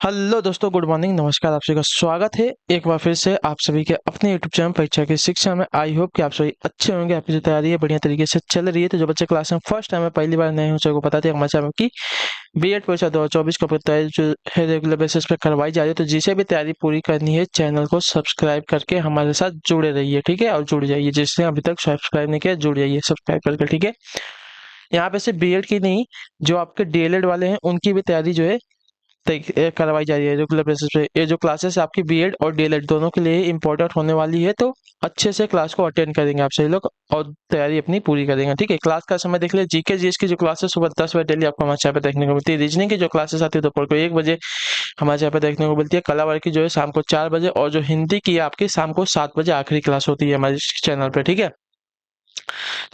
Hello दोस्तों, good morning, नमस्कार। आप सभी का स्वागत है एक बार फिर से आप सभी के अपने यूट्यूब चैनल परीक्षा की शिक्षा में। आई होप कि आप सभी अच्छे होंगे। आपकी जो तैयारी है बढ़िया तरीके से चल रही है। तो जो बच्चे क्लास में फर्स्ट टाइम है, पहली बार नए हो, सभी को बताते हैं हमारे चैनल की बीएड परीक्षा 2024 का तैयारी जो है रेगुलर बेसिस पे करवाई जा रही है। तो जिसे भी तैयारी पूरी करनी है, चैनल को सब्सक्राइब करके हमारे साथ जुड़े रहिए, ठीक है। और जुड़ जाइए, जिसने अभी तक सब्सक्राइब नहीं किया जुड़ जाइए सब्सक्राइब करके, ठीक है। यहाँ पे सिर्फ बीएड की नहीं, जो आपके डीएलएड वाले हैं उनकी भी तैयारी जो है करवाई जा रही है रेगुलर बेसिस पे। ये जो क्लासेस है आपकी बीएड और डीएलएड दोनों के लिए इंपॉर्टेंट होने वाली है। तो अच्छे से क्लास को अटेंड करेंगे आप सभी लोग और तैयारी अपनी पूरी करेंगे, ठीक है। क्लास का समय देख लिया। जीके जीएस की जो क्लासेस सुबह 10 बजे डेली आपको हमारे चैनल पे देखने को मिलती है। रीजनिंग की जो क्लासेस आती है दोपहर को 1 बजे हमारे चैनल पे देखने को मिलती है। कला वर्ग की जो है शाम को 4 बजे, और जो हिंदी की है आपकी शाम को 7 बजे आखिरी क्लास होती है हमारे चैनल पे, ठीक है।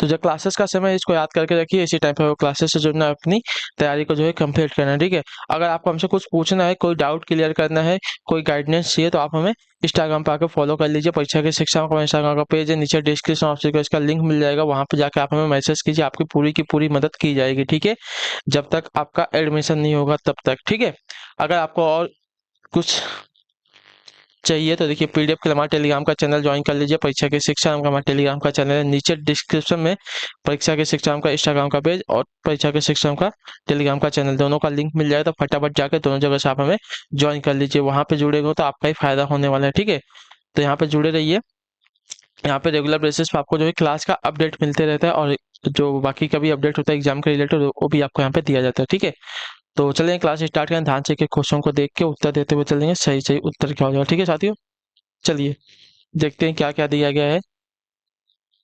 तो जो क्लासेस का समय है, इसको याद करके रखिए। इसी टाइम पे वो क्लासेस से जुड़ना, अपनी तैयारी को जो है कंप्लीट करना है, ठीक है। अगर आपको हमसे कुछ पूछना है, कोई डाउट क्लियर करना है, कोई गाइडेंस चाहिए, तो आप हमें इंस्टाग्राम पे आकर फॉलो कर लीजिए। परीक्षा की शिक्षा का इंस्टाग्राम का पेज है, नीचे डिस्क्रिप्शन ऑप्शन को इसका लिंक मिल जाएगा। वहां पे जाकर आप हमें मैसेज कीजिए, आपकी पूरी की पूरी मदद की जाएगी, ठीक है। जब तक आपका एडमिशन नहीं होगा तब तक, ठीक है। अगर आपको और कुछ चाहिए तो देखिए, पीडीएफ के लिए हमारे टेलीग्राम का चैनल ज्वाइन कर लीजिए। परीक्षा की शिक्षा नाम का हमारा टेलीग्राम का चैनल है। नीचे डिस्क्रिप्शन में परीक्षा की शिक्षा नाम का इंस्टाग्राम का पेज और परीक्षा की शिक्षा नाम का टेलीग्राम का चैनल, दोनों का लिंक मिल जाएगा। तो फटाफट जाकर दोनों जगह से आप हमें ज्वाइन कर लीजिए। वहां पे जुड़ेगा तो आपका ही फायदा होने वाला है, ठीक है। तो यहाँ पे जुड़े रहिए। यहाँ पे रेगुलर बेसिस पे आपको जो है क्लास का अपडेट मिलते रहता है, और जो बाकी का भी अपडेट होता है एग्जाम के रिलेटेड, वो भी आपको यहाँ पे दिया जाता है, ठीक है। तो चलिए क्लास स्टार्ट करें। ध्यान से क्वेश्चन को देख के उत्तर देते हुए चलेंगे। सही सही उत्तर क्या हो जाएगा, ठीक है साथियों। चलिए देखते हैं क्या क्या दिया गया है।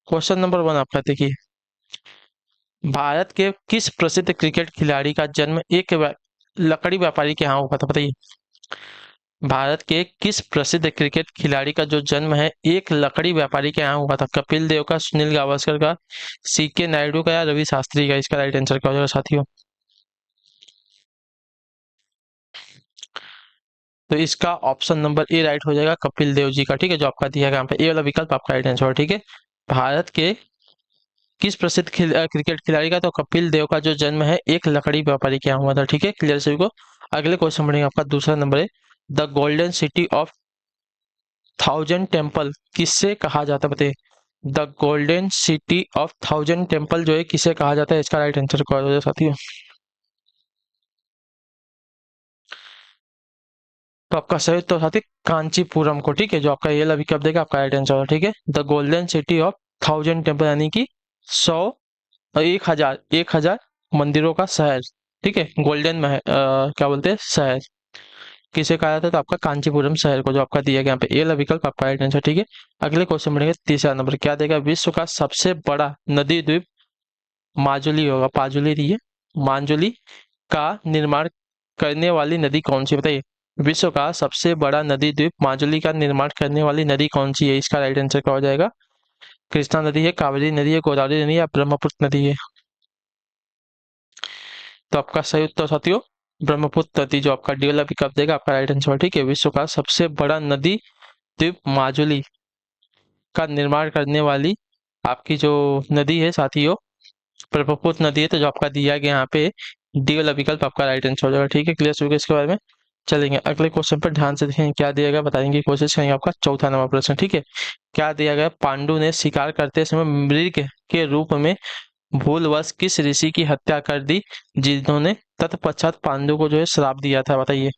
क्वेश्चन नंबर 1 आपका देखिए, भारत के किस प्रसिद्ध क्रिकेट खिलाड़ी का जन्म एक लकड़ी व्यापारी के यहाँ हुआ था, बताइए। भारत के किस प्रसिद्ध क्रिकेट खिलाड़ी का जो जन्म है एक लकड़ी व्यापारी के यहाँ हुआ था? कपिल देव का, सुनील गावस्कर का, सीके नायडू का, या रवि शास्त्री का? इसका राइट आंसर क्या हो जाएगा साथियों? तो इसका ऑप्शन नंबर ए राइट हो जाएगा, कपिल देव जी का, ठीक है। जो आपका दिया गया यहाँ पे ए वाला विकल्प आपका राइट आंसर है, ठीक है। भारत के किस प्रसिद्ध क्रिकेट खिलाड़ी का? तो कपिल देव का जो जन्म है एक लकड़ी व्यापारी के यहाँ हुआ था, ठीक है। क्लियर सभी को। अगले क्वेश्चन बढ़ेंगे, आपका दूसरा नंबर है, the golden city of thousand temple किससे कहा जाता है, बताइए। The golden city of thousand temple जो है किसे कहा जाता है? इसका राइट आंसर क्या होगा साथियों? तो आपका सही उत्तर साथी कांचीपुरम को, ठीक है। जो आपका ये वाला विकल्प देगा आपका राइट आंसर होगा, ठीक है। The golden city of thousand temple यानी कि 100 एक हजार मंदिरों का शहर, ठीक है। गोल्डन महल क्या बोलते हैं, शहर किसे कहा जाता है? तो आपका कांचीपुरम शहर को, जो आपका दिया गया यहाँ पे ए वाला विकल्प आपका राइट आंसर, ठीक है। अगले क्वेश्चन बढ़ेंगे, तीसरा नंबर क्या देगा? विश्व का सबसे बड़ा नदी द्वीप माजुली होगा, पाजुली रही है, मांजुली का निर्माण करने वाली नदी कौन सी, बताइए। विश्व का सबसे बड़ा नदी द्वीप माजुली का निर्माण करने वाली नदी कौन सी है? इसका राइट आंसर क्या हो जाएगा? कृष्णा नदी है, कावेरी नदी है, गोदावरी नदी है, या ब्रह्मपुत्र नदी है? तो आपका सही उत्तर साथियों ब्रह्मपुत्र नदी, जो आपका डी वाला विकल्प देगा आपका राइट आंसर, ठीक है। विश्व का सबसे बड़ा नदी द्वीप माजुली का निर्माण करने वाली आपकी जो नदी है साथियों, ब्रह्मपुत्र नदी है। तो जो आपका दिया गया यहाँ पे डी वाला विकल्प आपका राइट आंसर हो जाएगा, ठीक है। क्लियर हो गया इसके बारे में। चलेंगे अगले क्वेश्चन पर, ध्यान से देखेंगे क्या दिया गया, बताने की कोशिश करेंगे। आपका चौथा नंबर प्रश्न, ठीक है। क्या दिया गया? पांडु ने शिकार करते समय मृग के रूप में भूलवश किस ऋषि की हत्या कर दी, जिन्होंने तत्पश्चात पांडु को जो है श्राप दिया था, बताइए।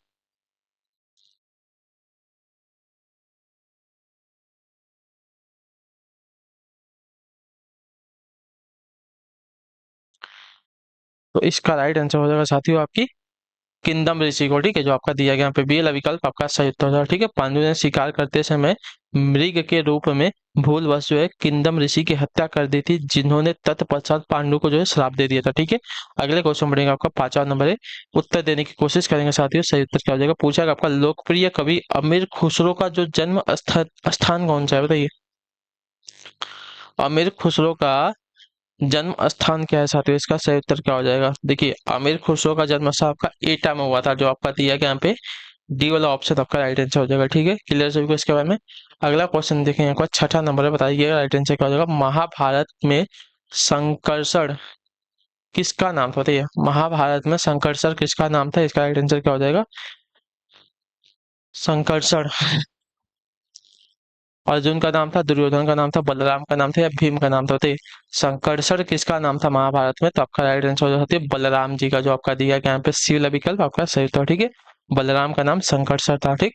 तो इसका राइट आंसर हो जाएगा साथियों आपकी किंदम ऋषि को, ठीक है। जो आपका दिया गया यहाँ पे बी वाला विकल्प आपका सही उत्तर होगा, ठीक है। पांडु ने शिकार करते समय मृग के रूप में भूलवश जो है किंदम ऋषि की हत्या कर दी थी, जिन्होंने तत्पश्चात पांडु को जो है श्राप दे दिया था, ठीक है। अगले क्वेश्चन बढ़ेगा, आपका पांचवा नंबर है। उत्तर देने की कोशिश करेंगे साथियों। सही उत्तर क्या हो जाएगा? पूछा आपका लोकप्रिय कवि अमीर खुसरो का जो जन्म स्थान कौन सा है, बताइए। अमीर खुसरो का जन्म स्थान क्या है साथियों? इसका सही उत्तर क्या हो जाएगा? देखिए, आमिर खुसरो का जन्म स्थान आपका एटा में हुआ था, जो आपका दिया गया यहाँ पे डी वाला ऑप्शन आपका राइट आंसर हो जाएगा, ठीक है। क्लियर सभी को इसके बारे में। अगला क्वेश्चन देखें, आपका छठा नंबर है, बताइए राइट आंसर क्या हो जाएगा? महाभारत में संकर्षण किसका नाम था, बताइए। महाभारत में संकर्षण किसका नाम था? इसका राइट आंसर क्या हो जाएगा? संकर्षण। अर्जुन का नाम था, दुर्योधन का नाम था, बलराम का नाम था या भीम का नाम था, बताइए। संकर्षण किसका नाम था महाभारत में? तो आपका राइट आंसर हो जाती है बलराम जी का, जो आपका दिया गया यहाँ पे सी वाला विकल्प आपका सही था, ठीक है। बलराम का नाम संकर्षण था, ठीक।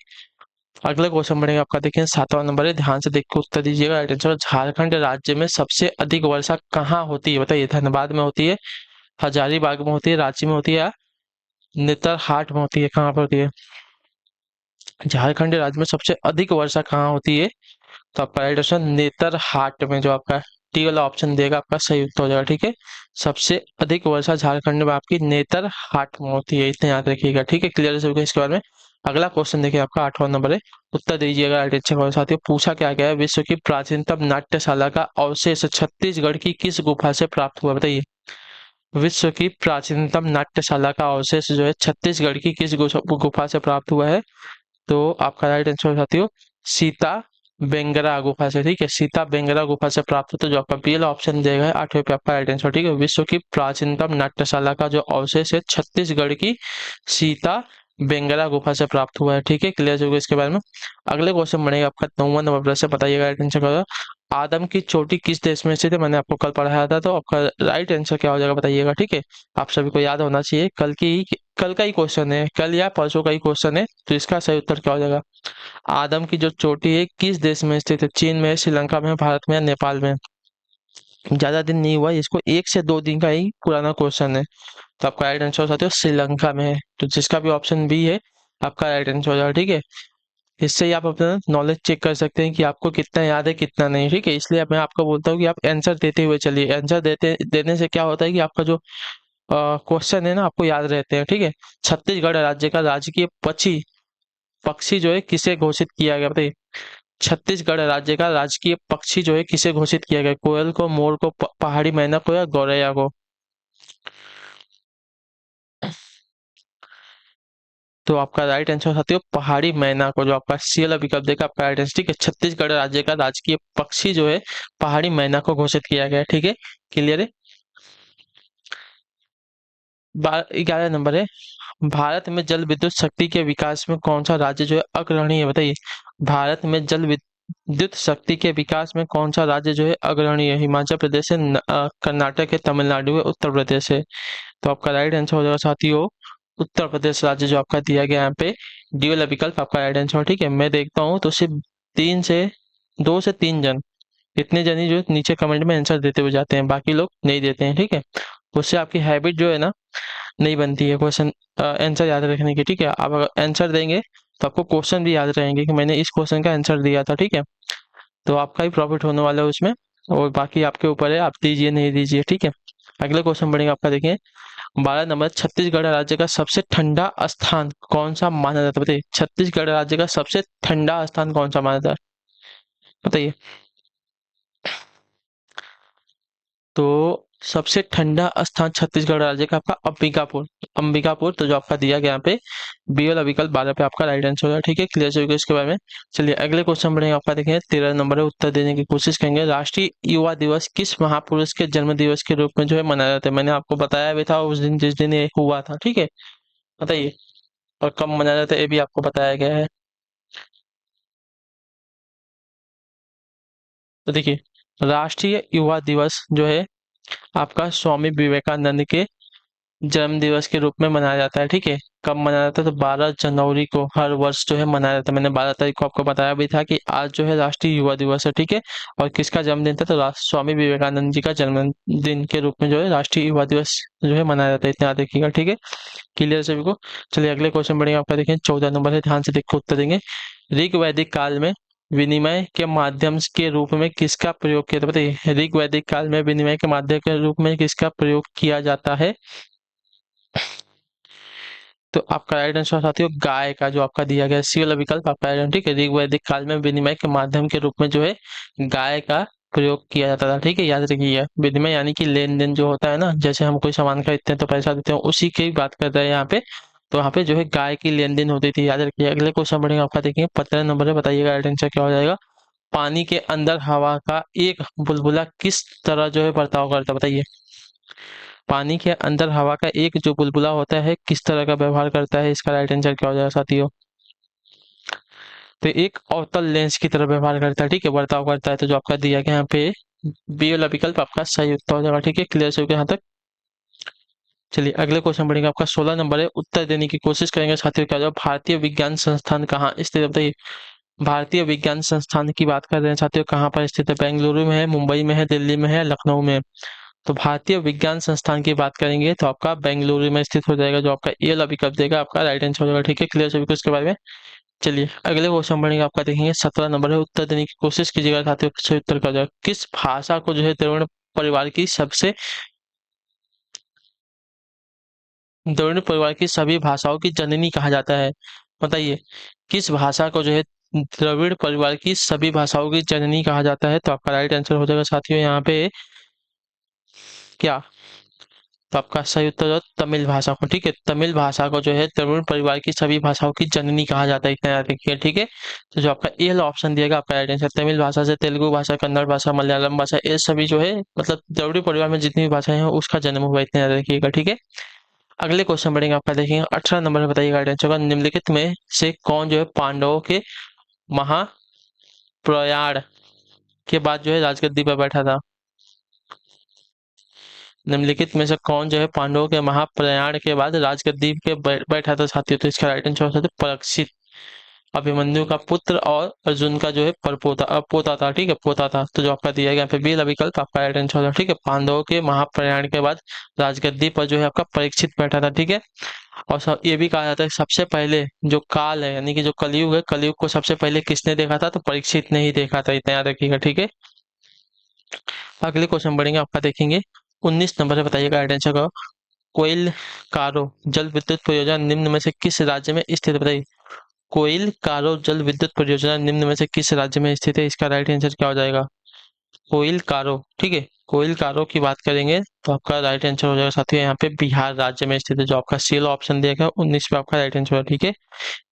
अगला क्वेश्चन बढ़ेगा आपका, देखिए 7वां नंबर है, ध्यान से देख के उत्तर दीजिएगा। राइट आंसर, झारखंड राज्य में सबसे अधिक वर्षा कहाँ होती है? बताइए। धनबाद में होती है, हजारीबाग में होती है, रांची में होती है, या नेतरहाट में होती है? कहाँ पर होती है? झारखंड राज्य में सबसे अधिक वर्षा कहाँ होती है? तो आपका राइट ऑप्शन नेतरहाट में, जो आपका टी वाला ऑप्शन देगा आपका सही उत्तर हो जाएगा, ठीक है। सबसे अधिक वर्षा झारखंड में आपकी नेतरहाट में होती है, इतना याद रखिएगा, ठीक है। क्लियर है सभी को इसके बारे में? अगला क्वेश्चन देखिए आपका 8वां नंबर है, उत्तर दीजिएगा राइट आंसर के साथियों। पूछा क्या गया है? विश्व की प्राचीनतम नाट्यशाला का अवशेष छत्तीसगढ़ की किस गुफा से प्राप्त हुआ? बताइए। विश्व की प्राचीनतम नाट्यशाला का अवशेष जो है छत्तीसगढ़ की किस गुफा से प्राप्त हुआ है? तो आपका राइट आंसर साथियों सीता बेंगरा गुफा से, ठीक है। सीता बेंगरा गुफा से प्राप्त होता है, जो आपका पीएल ऑप्शन देगा है 8वें पे आपका राइट आंसर, ठीक है। विश्व की प्राचीनतम नाट्यशाला का जो अवशेष है छत्तीसगढ़ की सीता बेंगरा गुफा से प्राप्त हुआ है, ठीक है। क्लियर होगा इसके बारे में? अगले क्वेश्चन बनेगा आपका 9वां नंबर प्रश्न, बताइएगा राइट आंसर क्या होगा। आदम की चोटी किस देश में स्थित है? मैंने आपको कल पढ़ाया था, तो आपका राइट आंसर क्या हो जाएगा बताइएगा, ठीक है। आप सभी को याद होना चाहिए, कल का ही क्वेश्चन है, कल या परसों का ही क्वेश्चन है, तो इसका सही उत्तर क्या हो जाएगा? आदम की जो चोटी है किस देश में स्थित है? चीन में, श्रीलंका में, भारत में या नेपाल में? ज्यादा दिन नहीं हुआ, इसको 1 से 2 दिन का ही पुराना क्वेश्चन है। तो आपका राइट आंसर हो सकता है श्रीलंका में है, तो जिसका भी ऑप्शन बी है आपका राइट आंसर हो जाएगा, ठीक है। इससे ही आप अपना नॉलेज चेक कर सकते हैं कि आपको कितना याद है कितना नहीं, ठीक है। इसलिए मैं आपको बोलता हूँ कि आप आंसर देते हुए चलिए। आंसर देने से क्या होता है कि आपका जो क्वेश्चन है ना आपको याद रहते हैं, ठीक है। छत्तीसगढ़ राज्य का राजकीय पक्षी पक्षी जो है किसे घोषित किया गया? बताइए। छत्तीसगढ़ राज्य का राजकीय पक्षी जो है किसे घोषित किया गया? कोयल को, मोर को, पहाड़ी मैना को या गौरैया को? तो आपका राइट आंसर साथियों पहाड़ी मैना को, जो आपका सी वाला विकल्प देगा आपका राइट आंसर, ठीक है। छत्तीसगढ़ राज्य का राजकीय पक्षी जो है पहाड़ी मैना को घोषित किया गया है, ठीक है। क्लियर है? 11 नंबर है, भारत में जल विद्युत शक्ति के विकास में कौन सा राज्य जो है अग्रणी है? बताइए। भारत में जल विद्युत शक्ति के विकास में कौन सा राज्य जो है अग्रणी है? हिमाचल प्रदेश है, कर्नाटक है, तमिलनाडु है, उत्तर प्रदेश है? तो आपका राइट आंसर हो जाएगा साथियों उत्तर प्रदेश राज्य, जो आपका दिया गया यहाँ पे डी वाला विकल्प आपका राइट आंसर, ठीक है। मैं देखता हूँ तो सिर्फ तीन से 2 से 3 जन, इतने जन ही जो नीचे कमेंट में आंसर देते हुए जाते हैं, बाकी लोग नहीं देते हैं, ठीक है। उससे आपकी हैबिट जो है ना नहीं बनती है क्वेश्चन आंसर याद रखने की, ठीक है। आप अगर आंसर देंगे तो आपको क्वेश्चन भी याद रहेंगे कि मैंने इस क्वेश्चन का आंसर दिया था, ठीक है। तो आपका ही प्रॉफिट होने वाला है उसमें, और बाकी आपके ऊपर है, आप दीजिए नहीं दीजिए, ठीक है। अगला क्वेश्चन बढ़ेगा आपका, देखिए 12 नंबर, छत्तीसगढ़ राज्य का सबसे ठंडा स्थान कौन सा माना जाता है? बताइए। छत्तीसगढ़ राज्य का सबसे ठंडा स्थान कौन सा माना जाता है? बताइए। तो सबसे ठंडा स्थान छत्तीसगढ़ राज्य का आपका अंबिकापुर, अंबिकापुर, तो जो आपका दिया गया यहाँ पे बी वाला विकल्प 12 पे आपका राइट आंसर होगा, ठीक है। क्लियर हो गया इसके बारे में? चलिए अगले क्वेश्चन बढ़ेंगे आपका, देखें 13 नंबर है, उत्तर देने की कोशिश करेंगे। राष्ट्रीय युवा दिवस किस महापुरुष के जन्म दिवस के रूप में जो है मनाया जाता है? मैंने आपको बताया भी था उस दिन, जिस दिन ये हुआ था, ठीक है। बताइए। और कब मनाया जाता है ये भी आपको बताया गया है। तो देखिए, राष्ट्रीय युवा दिवस जो है आपका स्वामी विवेकानंद के जन्म दिवस के रूप में मनाया जाता है, ठीक है। कब मनाया जाता है? तो 12 जनवरी को हर वर्ष जो है मनाया जाता है। मैंने 12 तारीख को आपको बताया भी था कि आज जो है राष्ट्रीय युवा दिवस है, ठीक है। और किसका जन्मदिन था? तो स्वामी विवेकानंद जी का जन्मदिन के रूप में जो है राष्ट्रीय युवा दिवस जो है मनाया जाता है, इतना याद रखिएगा, ठीक है। क्लियर सभी को? चलिए अगले क्वेश्चन बढ़ेंगे आपका, देखें 14 नंबर है, ध्यान से देख के उत्तर देंगे। ऋग वैदिक काल में विनिमय के माध्यम के रूप में किसका प्रयोग किया था? बताइए। ऋग वैदिक काल में विनिमय के माध्यम के रूप में किसका प्रयोग किया जाता है? तो आपका राइट आंसर साथियों गाय का, जो आपका दिया गया सी वाला विकल्प आपका राइट, ठीक है। ऋग वैदिक काल में विनिमय के माध्यम के रूप में जो है गाय का प्रयोग किया जाता था, ठीक है। याद रखिए विनिमय यानी कि लेन देन जो होता है ना, जैसे हम कोई सामान खरीदते हैं तो पैसा देते हैं, उसी की बात कर रहे हैं यहाँ पे। तो यहाँ पे जो है गाय की लेन देन होती थी, याद रखिए। अगले क्वेश्चन बढ़ेगा आपका, देखिए 15 नंबर है, बताइएगा राइट आंसर क्या हो जाएगा। पानी के अंदर हवा का एक बुलबुला किस तरह जो है बर्ताव करता है? बताइए। पानी के अंदर हवा का एक जो बुलबुला होता है किस तरह का व्यवहार करता है? इसका राइट आंसर क्या हो जाएगा साथियों? तो एक अवतल लेंस की तरह व्यवहार करता है, ठीक है, बर्ताव करता है। तो जो आपका दिया गया यहाँ पे बी वाला विकल्प आपका सही उत्तर हो जाएगा, ठीक है, क्लियर से हो गया यहाँ तक। चलिए अगले क्वेश्चन बढ़ेंगे, आपका 16 नंबर है, उत्तर देने की कोशिश करेंगे साथियों। क्या जवाब? भारतीय विज्ञान संस्थान कहाँ स्थित है, बताइए। भारतीय विज्ञान संस्थान की बात कर रहे हैं साथियों, कहाँ पर स्थित है? बेंगलुरु में है, मुंबई में है, दिल्ली में है, लखनऊ में है? तो भारतीय विज्ञान संस्थान की बात करेंगे तो आपका बेंगलुरु में स्थित हो जाएगा, जो आपका ए वाला विकल्प देगा आपका राइट आंसर हो जाएगा, ठीक है, क्लियर सभी को इसके बारे में। चलिए अगले क्वेश्चन बढ़ेंगे, आपका देखेंगे 17 नंबर है, उत्तर देने की कोशिश कीजिएगा साथियों, सही उत्तर का जाएगा। किस भाषा को जो है द्रविड़ परिवार की सबसे द्रविड़ परिवार की सभी भाषाओं की जननी कहा जाता है? बताइए किस भाषा को जो है द्रविड़ परिवार की सभी भाषाओं की जननी कहा जाता है? तो आपका राइट आंसर हो जाएगा साथियों यहाँ पे क्या? तो आपका सही उत्तर है तमिल भाषा को, ठीक है, तमिल भाषा को जो है द्रविड़ परिवार की सभी भाषाओं की जननी कहा जाता है, इतना याद रखिए, ठीक है। तो जो आपका ए वाला ऑप्शन दिएगा आपका राइट आंसर, तमिल भाषा से तेलुगु भाषा, कन्नड़ भाषा, मलयालम भाषा, ये सभी जो है मतलब द्रविड़ परिवार में जितनी भी भाषाएं हैं उसका जन्म हुआ, इतना याद रखिएगा, ठीक है। अगले क्वेश्चन बढ़ेंगे, आपका देखेंगे 18 नंबर में, बताइएगा राइट आंसर होगा, निम्नलिखित में से कौन जो है पांडवों के महाप्रयाण के बाद जो है राजगद्दी पर बैठा था? निम्नलिखित में से कौन जो है पांडवों के महाप्रयाण के बाद राजगद्दी पे बैठा था साथियों? तो इसका राइट आंसर हो सकता है परीक्षित, अभिमन्यु का पुत्र और अर्जुन का जो है परपोता पोता था, ठीक है, पोता था। तो जो आपका दिया गया फिर बी वाला विकल्प आपका राइट आंसर होगा, ठीक है, पांडवों के महाप्रयाण के बाद राजगद्दी पर जो है आपका परीक्षित बैठा था, ठीक है। और सब ये भी कहा जाता है सबसे पहले जो काल है यानी कि जो कलयुग है, कलयुग को सबसे पहले किसने देखा था? तो परीक्षित ने ही देखा था, इतना याद रखिएगा, ठीक है। अगले क्वेश्चन बढ़ेंगे, आपका देखेंगे 19 नंबर है, बताइएगा राइट आंसर का। कोयल कारो जल विद्युत परियोजना निम्न में से किस राज्य में स्थित है? बताइए कोयल कारो जल विद्युत परियोजना निम्न में से किस राज्य में स्थित है? इसका राइट आंसर क्या हो जाएगा? कोयल कारो, ठीक है, कोयल कारो की बात करेंगे तो आपका राइट आंसर हो जाएगा साथियों यहाँ पे बिहार राज्य में स्थित है, जो आपका सी वाला ऑप्शन दिया गया 19 पे आपका राइट आंसर है, ठीक है,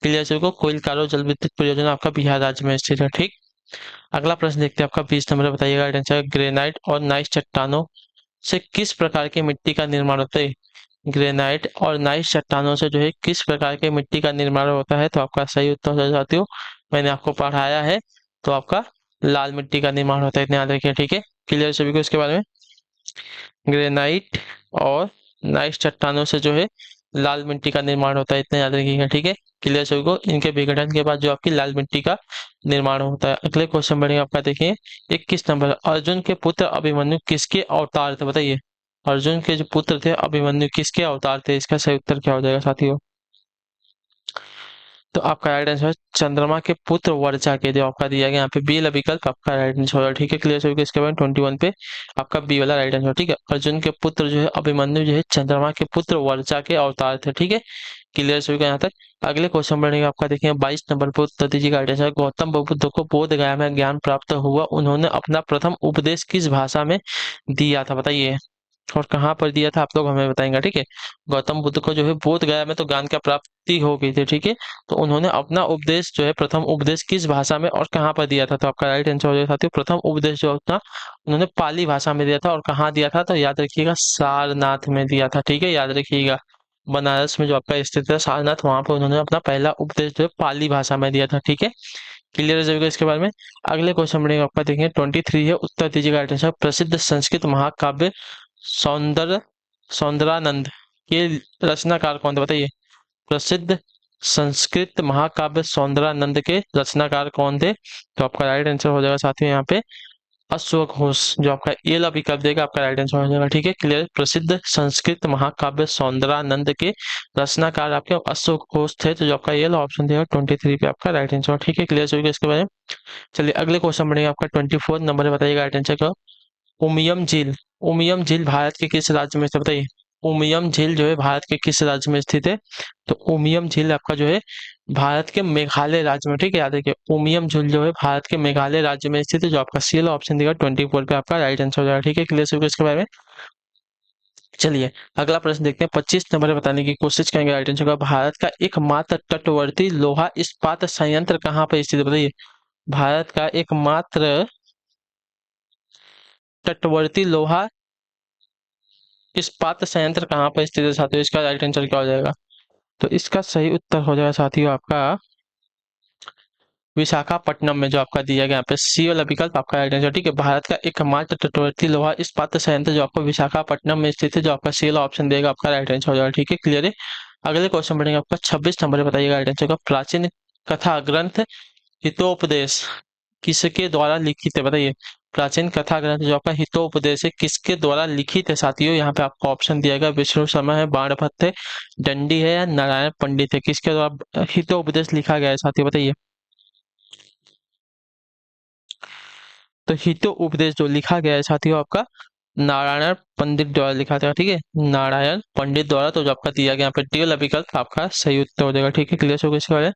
क्लियर से को कोयल कारो जल विद्युत परियोजना आपका बिहार राज्य में स्थित है, ठीक। अगला प्रश्न देखते हैं, आपका 20 नंबर बताइएगा राइट आंसर, ग्रेनाइट और नाइस चट्टानों से किस प्रकार की मिट्टी का निर्माण होता है? ग्रेनाइट और नाइस चट्टानों से जो है किस प्रकार की मिट्टी का निर्माण होता है? तो आपका सही उत्तर हो साथियों मैंने आपको पढ़ाया है, तो आपका लाल मिट्टी का निर्माण होता है, इतना याद रखिए, ठीक है, क्लियर सभी को इसके बारे में। ग्रेनाइट और नाइस चट्टानों से जो है लाल मिट्टी का निर्माण होता है, इतना याद रखिएगा, ठीक है, क्लियर सभी को। इनके विघटन के बाद जो आपकी लाल मिट्टी का निर्माण होता है। अगले क्वेश्चन बढ़ेंगे, आपका देखिए 21 नंबर, अर्जुन के पुत्र अभिमन्यु किसके अवतार थे? बताइए अर्जुन के जो पुत्र थे अभिमन्यु किसके अवतार थे? इसका सही उत्तर क्या हो जाएगा साथियों? तो आपका राइट आंसर है चंद्रमा के पुत्र वर्चा के, जो आपका दिया गया यहाँ पे बी वाला विकल्प आपका राइट आंसर होगा, ठीक है, क्लियर सभी को इसके बाद 21 पे आपका बी वाला राइट आंसर, ठीक है। अर्जुन के पुत्र जो है अभिमन्यु जो है चंद्रमा के पुत्र वर्चा के अवतार थे, ठीक है, क्लियर सभी का यहाँ तक। अगले क्वेश्चन बढ़ेंगे, आपका देखिए 22 नंबर पर उत्तर दीजिएगा राइट आंसर, गौतम बुद्ध को बोध गया में ज्ञान प्राप्त हुआ, उन्होंने अपना प्रथम उपदेश किस भाषा में दिया था? बताइए और कहाँ पर दिया था, आप लोग हमें बताएंगे, ठीक है। गौतम बुद्ध को जो है बोध गया में तो ज्ञान की प्राप्ति हो गई थी, ठीक है, तो उन्होंने अपना उपदेश जो है प्रथम उपदेश किस भाषा में और कहाँ पर दिया था? तो आपका राइट आंसर हो जाएगा साथियों प्रथम उपदेश जो था उन्होंने पाली भाषा में दिया था, और कहाँ दिया था? तो याद रखिएगा सारनाथ में दिया था, ठीक है, याद रखिएगा बनारस में जो आपका स्थित है सारनाथ, वहां पर उन्होंने अपना पहला उपदेश जो है पाली भाषा में दिया था, ठीक है, क्लियर हो जाएगा इसके बारे में। अगले क्वेश्चन बढ़ेगा, आपका देखेंगे 23 है, उत्तर दीजिएगा राइट आंसर, प्रसिद्ध संस्कृत महाकाव्य सौंदर सौंदरानंद के रचनाकार कौन थे? बताइए प्रसिद्ध संस्कृत महाकाव्य सौंदरानंद के रचनाकार कौन थे? तो आपका राइट आंसर हो जाएगा साथियों यहाँ पे अश्वघोष घोष, जो आपका ए वाला विकल्प देगा आपका राइट आंसर हो जाएगा, ठीक है, क्लियर। प्रसिद्ध संस्कृत महाकाव्य सौंदरानंद के रचनाकार आपके अश्वघोष घोष थे, तो जो आपका ये वाला ऑप्शन देगा 23 पे आपका राइट आंसर, ठीक है, क्लियर सभी इसके बारे में। चलिए अगले क्वेश्चन बढ़ेगा, आपका 24 नंबर बताइएगा राइट आंसर का। उमियम झील उमियम झील भारत के किस राज्य में स्थित है? बताइए उमियम झील जो है भारत के किस राज्य में स्थित है? तो उमियम झील आपका जो है भारत के मेघालय राज्य में, ठीक है, याद रखिए उमियम झील जो है भारत के मेघालय राज्य में स्थित है, जो आपका सी वाला ऑप्शन देगा 24 पे आपका राइट आंसर हो जाएगा, ठीक है, क्लियर सभी को इसके बारे में। चलिए अगला प्रश्न देखते हैं, 25 नंबर बताने की कोशिश करेंगे राइट आंसर का। भारत का एकमात्र तटवर्ती लोहा इस्पात संयंत्र कहाँ पर स्थित है? बताइए भारत का एकमात्र तटवर्ती लोहा इस्पात संयंत्र कहाँ पर स्थित है साथियों? इसका राइट आंसर क्या हो जाएगा? तो इसका सही उत्तर हो जाएगा साथियों आपका विशाखापट्टनम में जो आपका दिया गया यहाँ पे सी वाला विकल्प आपका राइट आंसर। ठीक है, भारत का एकमात्र तटवर्ती लोहा इस्पात संयंत्र जो आपको विशाखापट्टनम में स्थित है, जो आपका सी वाला ऑप्शन देगा आपका राइट आंसर हो जाएगा। ठीक है, क्लियर है। अगले क्वेश्चन बढ़ेंगे आपका 26 नंबर पे, बताइएगा राइट आंसर का। प्राचीन कथा ग्रंथ हितोपदेश किसके द्वारा लिखित है, बताइए। प्राचीन कथा ग्रंथ जो आपका हितोपदेश है किसके द्वारा लिखित है साथियों। यहाँ पे आपको ऑप्शन दिया गया, विष्णु शर्मा है, बाणभट्ट है, दंडी है या नारायण पंडित है। किसके द्वारा हितोपदेश लिखा गया है साथियों, बताइए। तो हितो उपदेश जो लिखा गया है साथियों आपका नारायण पंडित द्वारा लिखा था। ठीक है, नारायण पंडित द्वारा, तो जो आपका दिया गया यहाँ पे डी वाला विकल्प आपका सही उत्तर हो जाएगा। ठीक है, क्लियर हो गया इसके बारे में।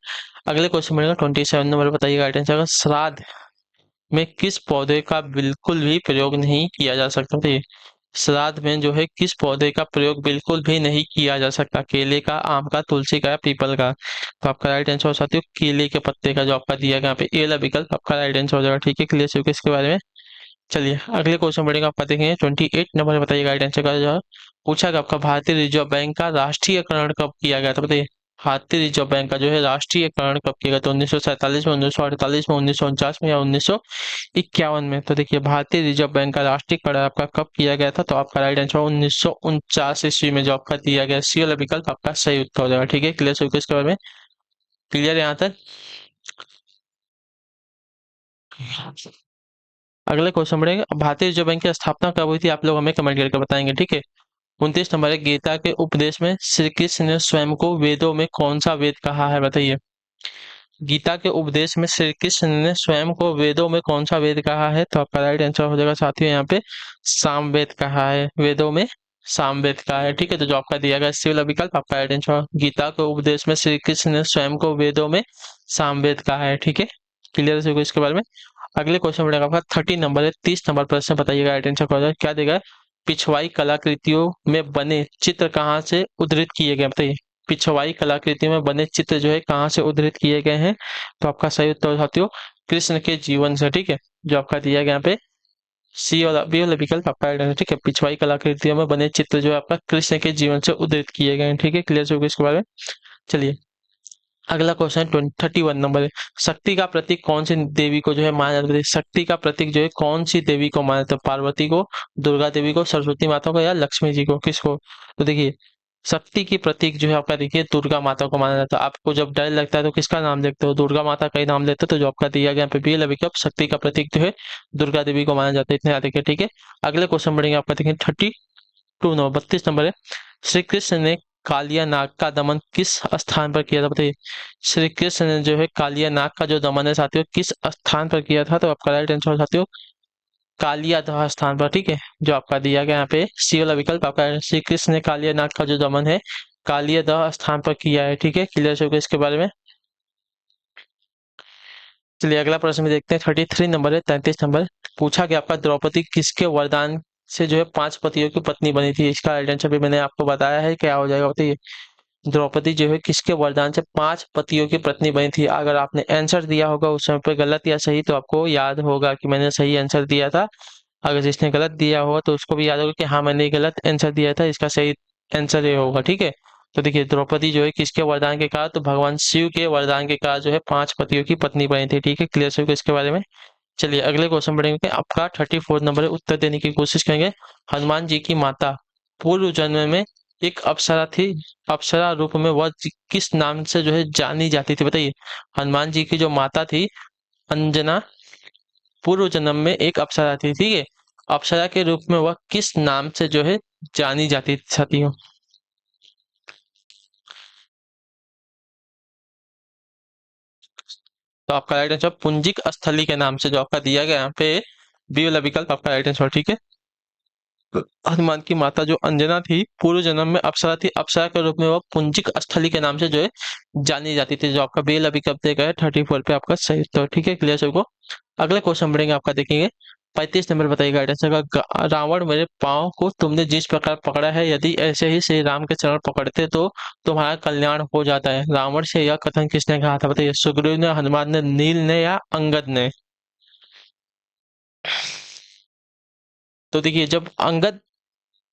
अगले क्वेश्चन मिलेगा 27 नंबर, बताइएगा राइट आंसर का। श्राद्ध में किस पौधे का बिल्कुल भी प्रयोग नहीं किया जा सकता, बताइए। श्राद्ध में जो है किस पौधे का प्रयोग बिल्कुल भी नहीं किया जा सकता, केले का, आम का, तुलसी का या पीपल का। तो आपका राइट आंसर हो साथियों केले के पत्ते का, जो आपका दिया गया यहाँ पे ए वाला विकल्प आपका राइट आंसर हो जाएगा। ठीक है, क्लियर हो गया इसके बारे में। चलिए अगले क्वेश्चन बढ़ेगा आपका, देखेंगे 28 नंबर में, बताइएगा राइट आंसर का। जो पूछा गया आपका भारतीय रिजर्व बैंक का राष्ट्रीयकरण कब किया गया था, बताइए। भारतीय रिजर्व बैंक का जो है राष्ट्रीयकरण कब किया गया था, 1947 में, 1948 में, 1949 में या 1951 में। तो देखिए भारतीय रिजर्व बैंक का राष्ट्रीयकरण आपका कब किया गया था, तो आपका राइट आंसर 1949 ईस्वी में, जो आपका दिया गया सी वाला विकल्प आपका सही उत्तर हो जाएगा। ठीक है, क्लियर हो गया इसके बारे में। क्लियर है यहाँ तक। अगले क्वेश्चन बढ़ेगा, भारतीय रिजर्व बैंक की स्थापना कब हुई थी, आप लोग हमें कमेंट करके बताएंगे। ठीक है, 29 नंबर है, गीता के उपदेश में श्री कृष्ण ने स्वयं को वेदों में कौन सा वेद कहा है, बताइए। गीता के उपदेश में श्री कृष्ण ने स्वयं को वेदों में कौन सा वेद कहा है, तो आपका राइट आंसर हो जाएगा साथियों यहाँ पे सामवेद कहा है, वेदों में सामवेद कहा है। ठीक है, तो जो आपका दिया गया सी वाला विकल्प आपका राइट आंसर, गीता के उपदेश में श्री कृष्ण ने स्वयं को वेदों में सामवेद कहा है। ठीक है, क्लियर है इसके बारे में। अगले क्वेश्चन बढ़ेगा आपका 30 नंबर है, 30 नंबर प्रश्न, बताइएगा राइट आंसर क्या देगा। पिछवाई कलाकृतियों में बने चित्र कहाँ से उद्धृत किए गए, बताइए। पिछवाई कलाकृतियों में बने चित्र जो है कहाँ से उद्धृत किए गए हैं, तो आपका सही उत्तर साथियों कृष्ण के जीवन से। ठीक है, जो आपका दिया गया यहाँ पे सी वाला बी वाला विकल्प आपका राइट आंसर। ठीक है, पिछवाई कलाकृतियों में बने चित्र जो है आपका कृष्ण के जीवन से उद्धृत किए गए हैं। ठीक है, क्लियर हो गया इसके बारे में। चलिए अगला क्वेश्चन 31 नंबर है, शक्ति का प्रतीक कौन सी देवी को जो है माना जाता है, शक्ति का प्रतीक जो है कौन सी देवी को माना जाता है, पार्वती को, दुर्गा देवी को, सरस्वती माता को या लक्ष्मी जी को, किसको। तो देखिए शक्ति की प्रतीक जो है आपका देखिए दुर्गा माता को माना जाता है। आपको जब डर लगता है तो किसका नाम लेते हो, दुर्गा माता का ही नाम लेते हो। तो जो आपका दिया गया यहाँ पे बी विकल्प शक्ति का प्रतीक जो है दुर्गा देवी को माना जाता है, इतने याद रखिए। ठीक है, अगले क्वेश्चन बढ़ेंगे आपका, देखिए 32 नंबर है, श्री कृष्ण ने कालिया नाग का दमन किस स्थान पर किया था, बताइए। श्री कृष्ण ने जो है कालिया नाग का जो दमन है साथियों किस स्थान पर किया था, तो आपका राइट आंसर साथियों कालियादह स्थान पर। ठीक है, जो आपका दिया गया यहाँ पे सी वाला विकल्प आपका श्री कृष्ण ने कालिया नाग का जो दमन है कालियादह स्थान पर किया है। ठीक है, क्लियर हो गया इसके बारे में। चलिए अगला प्रश्न में देखते हैं 33 नंबर है, 33 नंबर पूछा गया आपका द्रौपदी किसके वरदान से जो है 5 पतियों की पत्नी बनी थी, इसका राइट आंसर भी मैंने आपको बताया है, क्या हो जाएगा बताइए। द्रौपदी जो है किसके वरदान से 5 पतियों की पत्नी बनी थी। अगर आपने आंसर दिया होगा उस समय पे गलत या सही, तो आपको याद होगा कि मैंने सही आंसर दिया था। अगर जिसने गलत दिया होगा तो उसको भी याद होगा कि हाँ मैंने गलत आंसर दिया था, इसका सही आंसर ये होगा। ठीक है, तो देखिए द्रौपदी जो है किसके वरदान के कारण, तो भगवान शिव के वरदान के कारण जो है 5 पतियों की पत्नी बनी थी। ठीक है, क्लियर हो गया इसके बारे में। चलिए अगले क्वेश्चन बढ़ेंगे, आपका 34 नंबर है, उत्तर देने की कोशिश करेंगे। हनुमान जी की माता पूर्व जन्म में एक अप्सरा थी, अप्सरा रूप में वह किस नाम से जो है जानी जाती थी, बताइए। हनुमान जी की जो माता थी अंजना, पूर्व जन्म में एक अप्सरा थी। ठीक है, अप्सरा के रूप में वह किस नाम से जो है जानी जाती थी साथियों। तो आपका राइट आंसर पुंजिक स्थली के नाम से, जो आपका दिया गया यहाँ पे बी वाला विकल्प आपका राइट आंसर। ठीक है, हनुमान की माता जो अंजना थी पूर्व जन्म में अप्सरा थी, अप्सरा के रूप में वह पुंजिक स्थली के नाम से जो है जानी जाती थी, जो आपका बेल अभी कब देगा है 34 पे आपका सही उत्तर। ठीक है, क्लियर सबको। अगले क्वेश्चन बढ़ेंगे आपका, देखेंगे 35 नंबर बताइएगा आंसर का। रावण मेरे पाँव को तुमने जिस प्रकार पकड़ा है, यदि ऐसे ही श्री राम के चरण पकड़ते तो तुम्हारा कल्याण हो जाता है। रावण से यह कथन किसने कहा था, बताइए। सुग्रीव ने, हनुमान ने, नील ने या अंगद ने। तो देखिए जब अंगद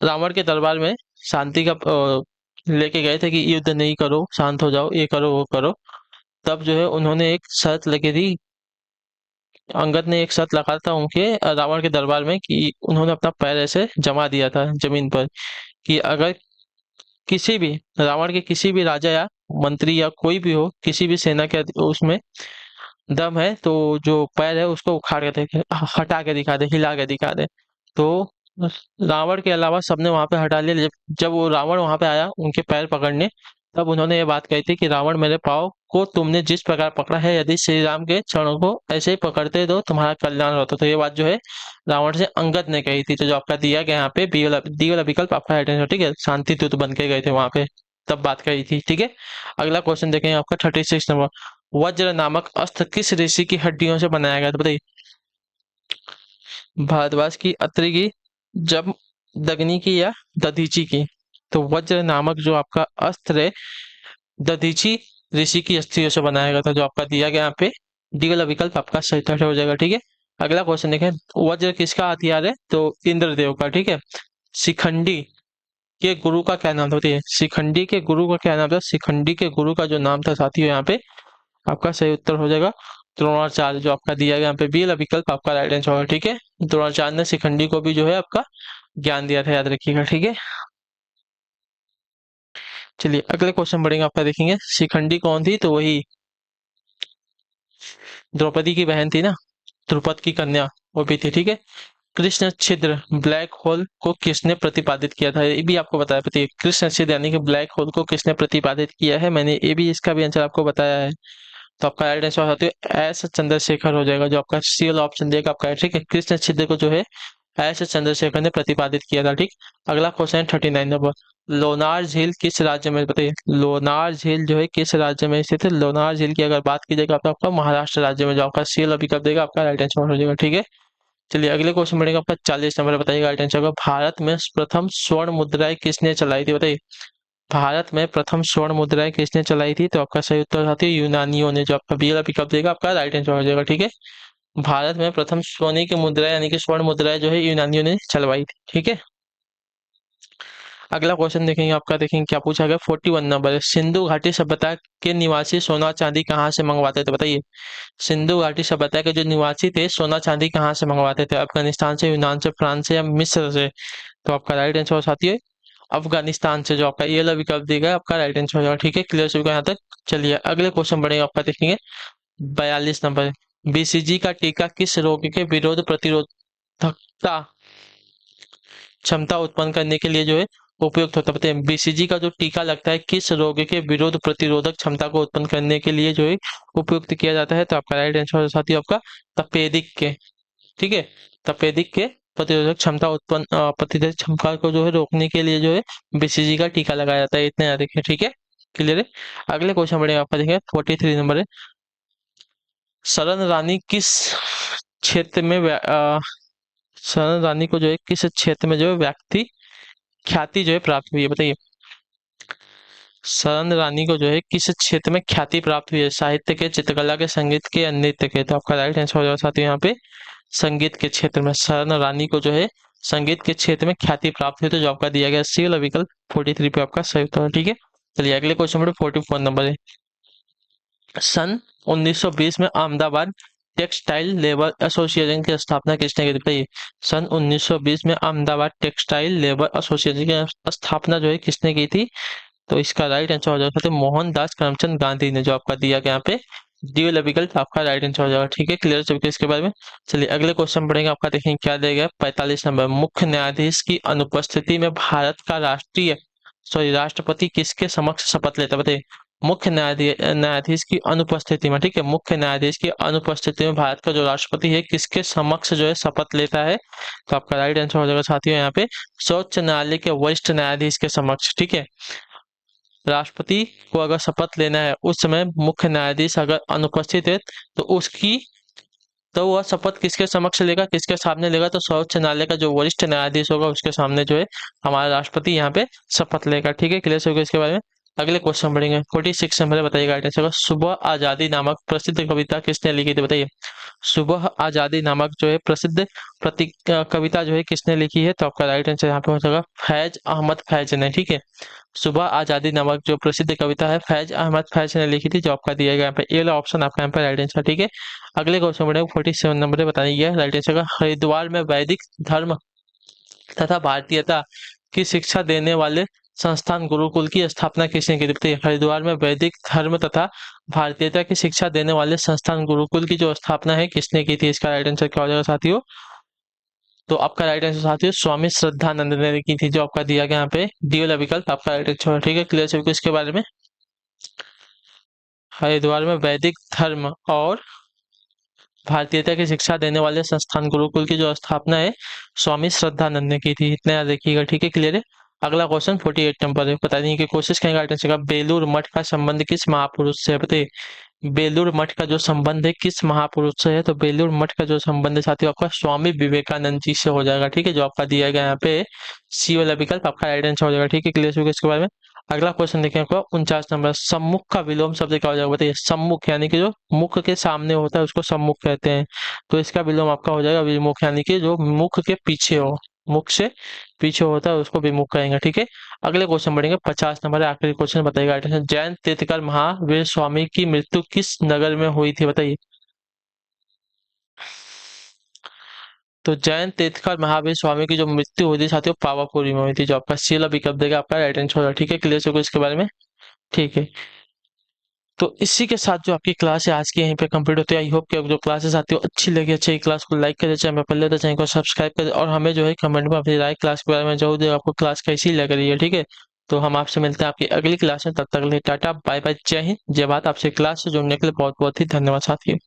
रावण के दरबार में शांति का लेके गए थे कि युद्ध नहीं करो, शांत हो जाओ, ये करो वो करो, तब जो है उन्होंने एक शर्त लगी थी, अंगद ने एक शर्त लगा था उनके रावण के दरबार में कि उन्होंने अपना पैर ऐसे जमा दिया था जमीन पर कि अगर किसी भी रावण के किसी भी राजा या मंत्री या कोई भी हो, किसी भी सेना के उसमें दम है तो जो पैर है उसको उखाड़ के हटा के दिखा दे, हिला के दिखा दे। तो रावण के अलावा सबने वहां पे हटा लिया। जब वो रावण वहां पे आया उनके पैर पकड़ने, तब उन्होंने ये बात कही थी कि रावण मेरे पाँव को तुमने जिस प्रकार पकड़ा है, यदि श्री राम के चरणों को ऐसे ही पकड़ते दो तुम्हारा कल्याण होता। तो ये बात जो है रावण से अंगद ने कही थी। तो जो आपका दिया गया यहाँ पे डी वाला विकल्प आपका राइट आंसर, ठीक है। शांति दूत बन के गए थे वहां पे, तब बात कही थी, ठीक है। अगला क्वेश्चन देखेंगे आपका 36 नंबर। वज्र नामक अस्त्र किस ऋषि की हड्डियों से बनाया गया था, बताइए। भारद्वाज की, अत्रि की, जब दगनी की या दधीची की। तो वज्र नामक जो आपका अस्त्र है दधीची ऋषि की अस्थियों से बनाया गया था। जो आपका दिया गया यहाँ पे डी वाला विकल्प आपका सही उत्तर हो जाएगा, ठीक है। अगला क्वेश्चन देखें, वज्र किसका हथियार है, तो इंद्रदेव का, ठीक है। शिखंडी के गुरु का क्या नाम था, बताइए। शिखंडी के गुरु का क्या नाम था, शिखंडी के गुरु का जो नाम था साथियों यहाँ पे आपका सही उत्तर हो जाएगा द्रोणाचार्य। जो आपका दिया गया यहाँ पे बी वाला विकल्प आपका राइट आंसर होगा, ठीक है। द्रोणाचार्य ने शिखंडी को भी जो है आपका ज्ञान दिया था, याद रखिएगा, ठीक है। चलिए अगले क्वेश्चन बढ़ेंगे आपका, देखेंगे शिखंडी कौन थी, तो वही द्रौपदी की बहन थी ना, द्रुपद की कन्या, वो भी थी, ठीक है। कृष्ण छिद्र ब्लैक होल को किसने प्रतिपादित किया था, ये भी आपको बताया, बताइए। कृष्ण छिद्र यानी कि ब्लैक होल को किसने प्रतिपादित किया है, मैंने ये भी इसका भी आंसर आपको बताया है। तो आपका राइट आंसर होता है एस चंद्रशेखर हो जाएगा। जो आपका सी वाला ऑप्शन देगा आपका, ठीक है। कृष्ण छिद्र को जो है एस चंद्रशेखर ने प्रतिपादित किया था, ठीक। अगला क्वेश्चन है 39 नंबर। लोनार झील किस राज्य में, बताइए। लोनार झील जो है किस राज्य में स्थित है। लोनार झील की अगर बात की जाएगा तो आपका महाराष्ट्र राज्य में, जो आपका सी वाला विकल्प देगा आपका राइट आंसर हो जाएगा, ठीक है। चलिए अगले क्वेश्चन बढ़ेगा आपका 40 नंबर, बताइएगा राइट आंसर का। भारत में प्रथम स्वर्ण मुद्राएं किसने चलाई थी, बताइए। भारत में प्रथम स्वर्ण मुद्राएं किसने चलाई थी, तो आपका सही उत्तर आती है यूनानियों ने। जो आपका बी वाला पिकअप देगा आपका राइट आंसर हो जाएगा, ठीक है। भारत में प्रथम सोने की मुद्राएं यानी कि स्वर्ण मुद्राएं जो है यूनानियों ने चलवाई थी, ठीक है। अगला क्वेश्चन देखेंगे आपका, देखेंगे क्या पूछा गया। 41 नंबर है। सिंधु घाटी सभ्यता के निवासी सोना चांदी कहाँ से मंगवाते थे, बताइए। सिंधु घाटी सभ्यता के जो निवासी थे सोना चांदी कहाँ से मंगवाते थे, अफगानिस्तान से, यूनान से, फ्रांस से या मिस्र से। तो आपका राइट आंसर साथी है अफगानिस्तान से। जो आपका ये वाला विकल्प देगा आपका राइट आंसर हो जाएगा, ठीक है। क्लियर सभी को यहाँ तक। चलिए अगले क्वेश्चन बढ़ेगा आपका, देखेंगे 42 नंबर। बीसीजी का टीका किस रोग के विरोध प्रतिरोधकता क्षमता उत्पन्न करने के लिए जो है उपयुक्त होता है, बताइए। बीसीजी का जो टीका लगता है किस रोग के विरोध प्रतिरोधक क्षमता को उत्पन्न करने के लिए जो है उपयुक्त किया जाता है, तो आपका राइट आंसर हो साथी आपका तपेदिक के, ठीक है। तपेदिक के प्रतिरोधक क्षमता उत्पन्न प्रतिरोधक क्षमता को जो है रोकने के लिए जो है बीसीजी का टीका लगाया जाता है, इतने याद रखिए, ठीक है। क्लियर है। अगले क्वेश्चन बढ़ेगा आपका, देखिए 43 नंबर है। सरन रानी किस क्षेत्र में सरन रानी को जो है किस क्षेत्र में जो है व्यक्ति ख्याति जो है प्राप्त हुई है, बताइए। सरन रानी को जो है किस क्षेत्र में ख्याति प्राप्त हुई है, साहित्य के, चित्रकला के, संगीत के या नृत्य के। तो आपका राइट आंसर हो जाएगा साथियों यहाँ पे संगीत के क्षेत्र में। सरन रानी को जो है संगीत के क्षेत्र में ख्याति प्राप्त हुई, तो जो आपका दिया गया सी वाला विकल्प 43 पे आपका सही उत्तर है, ठीक है। चलिए अगले क्वेश्चन में 44 नंबर है। सन 1920 में अहमदाबाद टेक्सटाइल लेबर एसोसिएशन की स्थापना किसने की थी, बताइए। सन 1920 में अहमदाबाद टेक्सटाइल लेबर एसोसिएशन की स्थापना जो है किसने की थी, तो इसका राइट आंसर हो जाएगा मोहनदास करमचंद गांधी ने। जो आपका दिया गया यहाँ पे डी वाला विकल्प आपका राइट आंसर हो जाएगा, ठीक है। क्लियर चुके इसके बारे में। चलिए अगले क्वेश्चन पढ़ेंगे आपका, देखेंगे क्या दिया गया। 45 नंबर। मुख्य न्यायाधीश की अनुपस्थिति में भारत का राष्ट्रपति किसके समक्ष शपथ लेता है, बताइए। मुख्य न्यायाधीश की अनुपस्थिति में, ठीक है। मुख्य न्यायाधीश की अनुपस्थिति में भारत का जो राष्ट्रपति है किसके समक्ष जो है शपथ लेता है, तो आपका राइट आंसर हो जाएगा साथियों यहाँ पे सर्वोच्च न्यायालय के वरिष्ठ न्यायाधीश के समक्ष, ठीक है। राष्ट्रपति को अगर शपथ लेना है उस समय मुख्य न्यायाधीश अगर अनुपस्थित है तो उसकी तो वह शपथ किसके समक्ष लेगा, किसके सामने लेगा, तो सर्वोच्च न्यायालय का जो वरिष्ठ न्यायाधीश होगा उसके सामने जो है हमारा राष्ट्रपति यहाँ पे शपथ लेगा, ठीक है। क्लियर हो गया इसके बारे में। अगले क्वेश्चन पढ़ेंगे 46 नंबर, बताइए राइट आंसर। सुबह आजादी नामक प्रसिद्ध कविता किसने लिखी थी, बताइए। सुबह आजादी नामक जो है प्रसिद्ध कविता जो है किसने लिखी है, तो आपका राइट आंसर यहाँ पे हो जाएगा फैज अहमद फैज ने। ठीक है, सुबह आजादी नामक जो प्रसिद्ध कविता है फैज अहमद फैज ने लिखी थी, जो आपका दिया गया यहाँ पे ये वाला ऑप्शन आपका यहाँ पे राइट आंसर। ठीक है, अगले क्वेश्चन बढ़ेगा 47 नंबर, बताइए राइट आंसर का। हरिद्वार में वैदिक धर्म तथा भारतीयता की शिक्षा देने वाले संस्थान गुरुकुल की स्थापना किसने की थी। हरिद्वार में वैदिक धर्म तथा भारतीयता की शिक्षा देने वाले संस्थान गुरुकुल की जो स्थापना है किसने की थी, इसका राइट आंसर क्या हो जाएगा साथियों। तो आपका राइट आंसर साथियों स्वामी श्रद्धानंद ने की थी, जो आपका दिया गया यहाँ पे डी वाला विकल्प आपका राइट आंसर। ठीक है, क्लियर सभी को इसके बारे में। हरिद्वार में वैदिक धर्म और भारतीयता की शिक्षा देने वाले संस्थान गुरुकुल की जो स्थापना है स्वामी श्रद्धानंद ने की थी, इतना याद रखिएगा। ठीक है, क्लियर है। अगला क्वेश्चन 48 नंबर है, बता देंगे कि कोशिश करेंगे राइट आंसर का। बेलूर मठ का संबंध किस महापुरुष से है, बताइए। बेलूर मठ का जो संबंध है किस महापुरुष से है, तो बेलूर मठ का जो संबंध है साथियों आपका स्वामी विवेकानंद जी से हो जाएगा। ठीक है, जो आपका दिया गया यहाँ पे सी वाला विकल्प आपका राइट आंसर हो जाएगा। ठीक है, क्लियर होगा इसके बारे में। अगला क्वेश्चन देखें आपको 49 नंबर, सम्मुख का विलोम शब्द क्या हो जाएगा, बताइए। सम्मुख यानी कि जो मुख के सामने होता है उसको सम्मुख कहते हैं, तो इसका विलोम आपका हो जाएगा विमुख, यानी कि जो मुख के पीछे हो, मुख से पीछे होता है उसको विमुख कहेंगे। ठीक है, अगले क्वेश्चन बढ़ेंगे 50 नंबर, आखिरी क्वेश्चन बताइएगा राइट आंसर। जैन तीर्थकर महावीर स्वामी की मृत्यु किस नगर में हुई थी, बताइए। तो जैन तीर्थकर महावीर स्वामी की जो मृत्यु हुई थी साथियों पावापुरी में हुई थी, जो आपका सी वाला विकल्प देगा आपका राइट आंसर होगा। ठीक है, क्लियर होगा इसके बारे में। ठीक है, तो इसी के साथ जो आपकी क्लास है आज की यहीं पे कंप्लीट होती है। आई होप कि आपको जो क्लासेस आती हो अच्छी लगी, अच्छी क्लास को लाइक करें, चैनल पर पहले तो चैनल को सब्सक्राइब करें और हमें जो है कमेंट में अपनी राय क्लास के बारे में जरूर दें, आपको क्लास कैसी लग रही है। ठीक है, तो हम आपसे मिलते हैं आपकी अगली क्लास में, तब तक के लिए टाटा बाय बाय, जय हिंद जय भारत। आपसे क्लास से जुड़ने के लिए बहुत बहुत ही धन्यवाद साथियों।